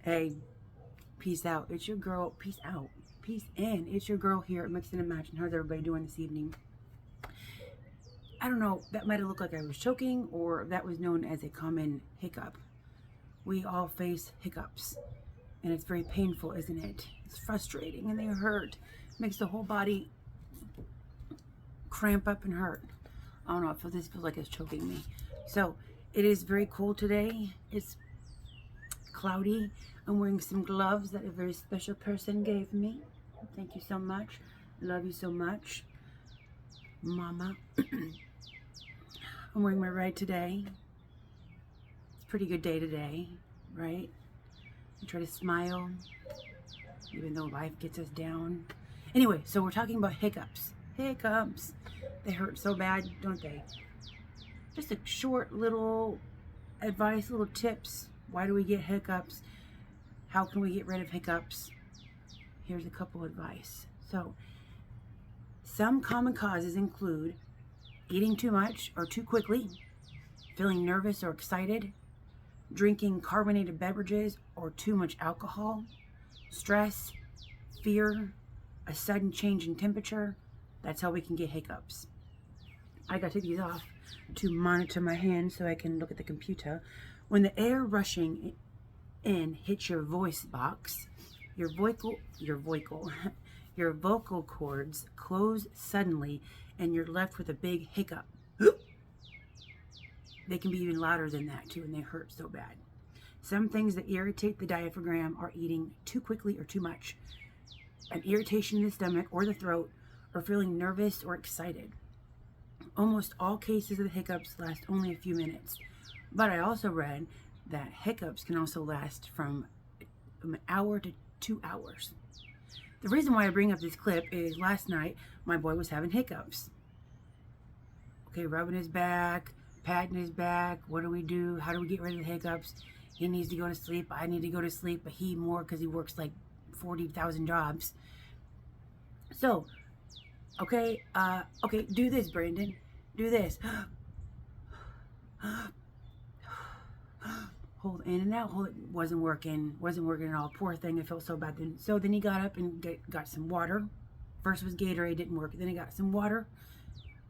Hey, peace out. It's your girl. Peace out. Peace in. It's your girl here at Mix and Match. And how's everybody doing this evening? I don't know. That might have looked like I was choking, or that was known as a common hiccup. We all face hiccups, and it's very painful, isn't it? It's frustrating, and they hurt. Makes the whole body cramp up and hurt. I don't know. This feels like it's choking me. So it is very cold today. It's cloudy. I'm wearing some gloves that a very special person gave me. Thank you so much. Love you so much, Mama. I'm wearing my red today. It's a pretty good day today, right? I try to smile, even though life gets us down. Anyway, so we're talking about hiccups. Hiccups. They hurt so bad, don't they? Just a short little advice, little tips. Why do we get hiccups? How can we get rid of hiccups? Here's a couple advice. So, some common causes include eating too much or too quickly, feeling nervous or excited, drinking carbonated beverages or too much alcohol, stress, fear, a sudden change in temperature. That's how we can get hiccups. I got to take these off to monitor my hand so I can look at the computer. When the air rushing in hits your voice box, your vocal cords close suddenly and you're left with a big hiccup. They can be even louder than that too, and they hurt so bad. Some things that irritate the diaphragm are eating too quickly or too much, an irritation in the stomach or the throat, or feeling nervous or excited. Almost all cases of the hiccups last only a few minutes, but I also read that hiccups can also last from an hour to 2 hours. The reason why I bring up this clip is last night my boy was having hiccups. Okay, rubbing his back, patting his back. What do we do? How do we get rid of the hiccups? He needs to go to sleep. I need to go to sleep, but he more because he works like 40,000 jobs. So, okay, do this, Brandon. Do this. Hold in and out. Hold it. Wasn't working at all. Poor thing. I felt so bad then. So then he got up and got some water. First was Gatorade, didn't work. Then he got some water,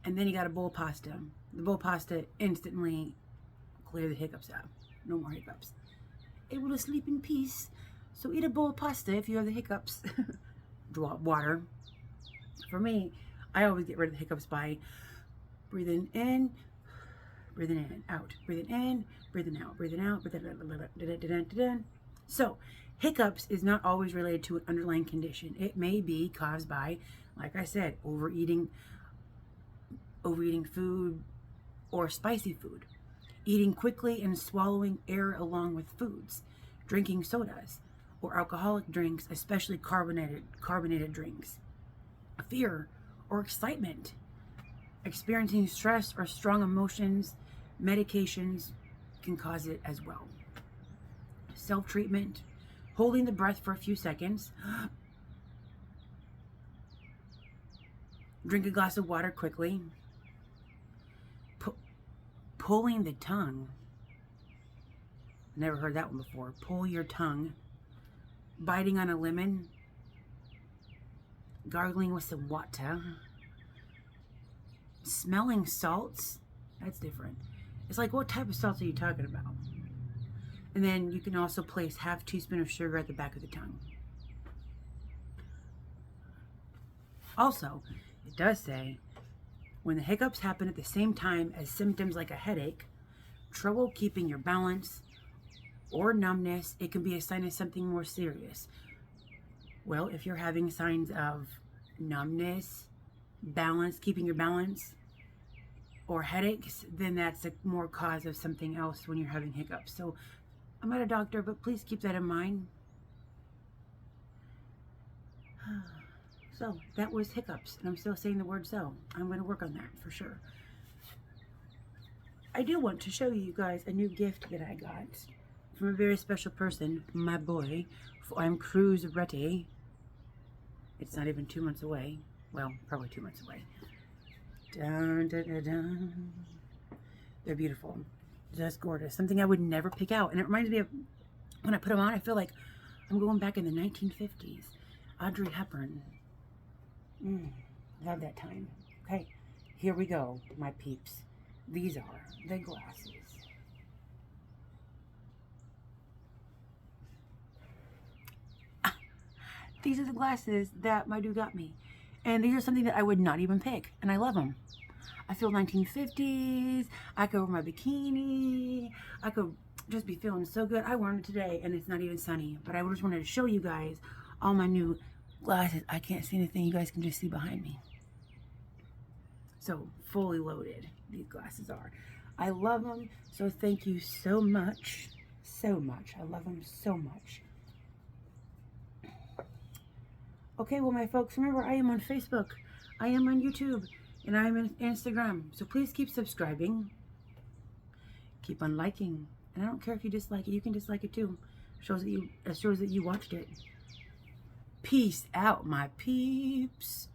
and then he got a bowl of pasta. The bowl of pasta instantly cleared the hiccups out. No more hiccups. Able to sleep in peace. So eat a bowl of pasta if you have the hiccups. Water. For me, I always get rid of the hiccups by breathing in, out, breathing in, breathing out, breathing out. So, hiccups is not always related to an underlying condition. It may be caused by, like I said, overeating food or spicy food, eating quickly and swallowing air along with foods, drinking sodas or alcoholic drinks, especially carbonated drinks, fear or excitement, experiencing stress or strong emotions. Medications can cause it as well. Self-treatment, holding the breath for a few seconds, drink a glass of water quickly, pulling the tongue. Never heard that one before. Pull your tongue, biting on a lemon, gargling with some water, smelling salts. That's different. It's like, what type of salts are you talking about? And then you can also place half teaspoon of sugar at the back of the tongue. Also, it does say, when the hiccups happen at the same time as symptoms like a headache, trouble keeping your balance, or numbness, it can be a sign of something more serious. Well, if you're having signs of numbness, keeping your balance, or headaches, then that's a more cause of something else when you're having hiccups. So I'm not a doctor, but please keep that in mind. So that was hiccups, and I'm still saying the word so. I'm going to work on that for sure. I do want to show you guys a new gift that I got from a very special person, my boy. I'm cruise ready. It's not even 2 months away. Well, probably 2 months away. Dun, dun, dun, dun. They're beautiful. Just gorgeous. Something I would never pick out. And it reminds me of When I put them on, I feel like I'm going back in the 1950s. Audrey Hepburn. Love that time. Okay, here we go, my peeps. These are the glasses. These are the glasses that my dude got me. And these are something that I would not even pick. And I love them. I feel 1950s. I could wear my bikini. I could just be feeling so good. I wore them today and it's not even sunny. But I just wanted to show you guys all my new glasses. I can't see anything. You guys can just see behind me. So fully loaded these glasses are. I love them. So thank you so much. So much. I love them so much. Okay, well, my folks, remember, I am on Facebook, I am on YouTube, and I am on Instagram. So please keep subscribing, keep on liking, and I don't care if you dislike it. You can dislike it too. It shows that you watched it. Peace out, my peeps.